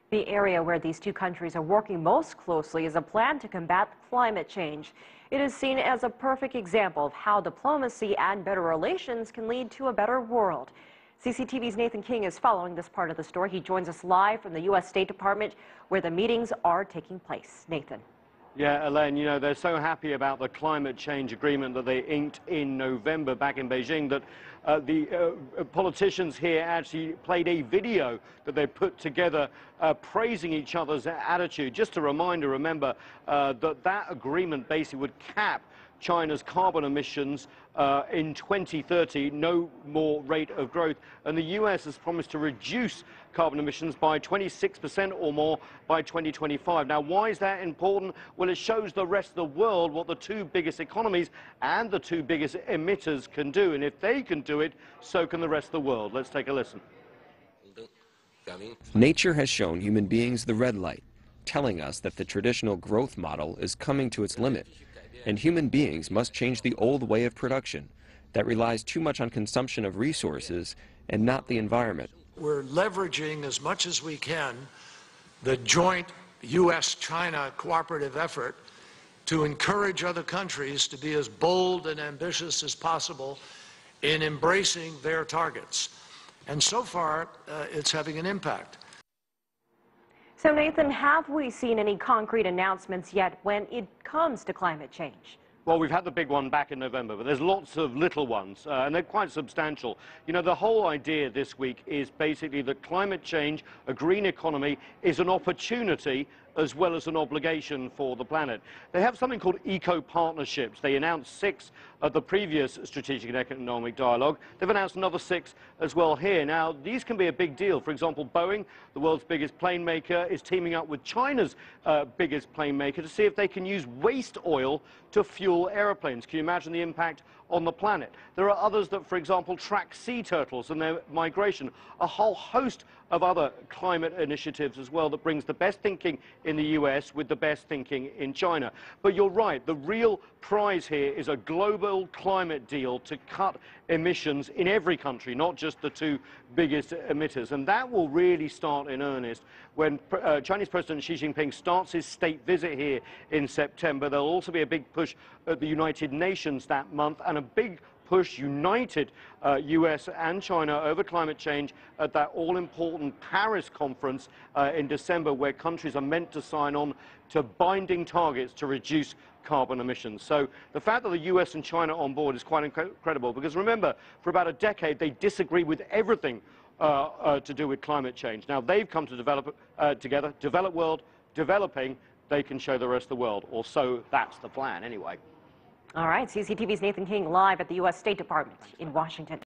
The area where these two countries are working most closely is a plan to combat climate change. It is seen as a perfect example of how diplomacy and better relations can lead to a better world. CCTV's Nathan King is following this part of the story. He joins us live from the U.S. State Department where the meetings are taking place. Nathan. Yeah, Elaine, you know, they're so happy about the climate change agreement that they inked in November back in Beijing that the politicians here actually played a video that they put together praising each other's attitude. Just a reminder, remember, that agreement basically would cap China's carbon emissions in 2030, no more rate of growth. And the U.S. has promised to reduce carbon emissions by 26% or more by 2025. Now, why is that important? Well, it shows the rest of the world what the two biggest economies and the two biggest emitters can do. And if they can do it, so can the rest of the world. Let's take a listen. Nature has shown human beings the red light, telling us that the traditional growth model is coming to its limit. And human beings must change the old way of production that relies too much on consumption of resources and not the environment. We're leveraging as much as we can the joint U.S.-China cooperative effort to encourage other countries to be as bold and ambitious as possible in embracing their targets. And so far, it's having an impact. So, Nathan, have we seen any concrete announcements yet when it comes to climate change? Well, we've had the big one back in November, but there's lots of little ones, and they're quite substantial. You know, the whole idea this week is basically that climate change, a green economy, is an opportunity as well as an obligation for the planet. They have something called eco-partnerships. They announced 6 at the previous strategic and economic dialogue. They've announced another 6 as well here. Now, these can be a big deal. For example, Boeing, the world's biggest plane maker, is teaming up with China's biggest plane maker to see if they can use waste oil to fuel airplanes. Can you imagine the impact on the planet? There are others that, for example, track sea turtles and their migration. A whole host of other climate initiatives as well that brings the best thinking in the US with the best thinking in China. But you're right, the real prize here is a global climate deal to cut emissions in every country, not just the 2 biggest emitters. And that will really start in earnest when Chinese President Xi Jinping starts his state visit here in September. There'll also be a big push at the United Nations that month and a big push, united US and China over climate change at that all-important Paris conference in December, where countries are meant to sign on to binding targets to reduce carbon emissions. So the fact that the US and China are on board is quite incredible, because remember, for about a decade, they disagreed with everything to do with climate change. Now they've come to develop together, developed world, developing, they can show the rest of the world, or so that's the plan anyway. All right, CCTV's Nathan King live at the U.S. State Department in Washington.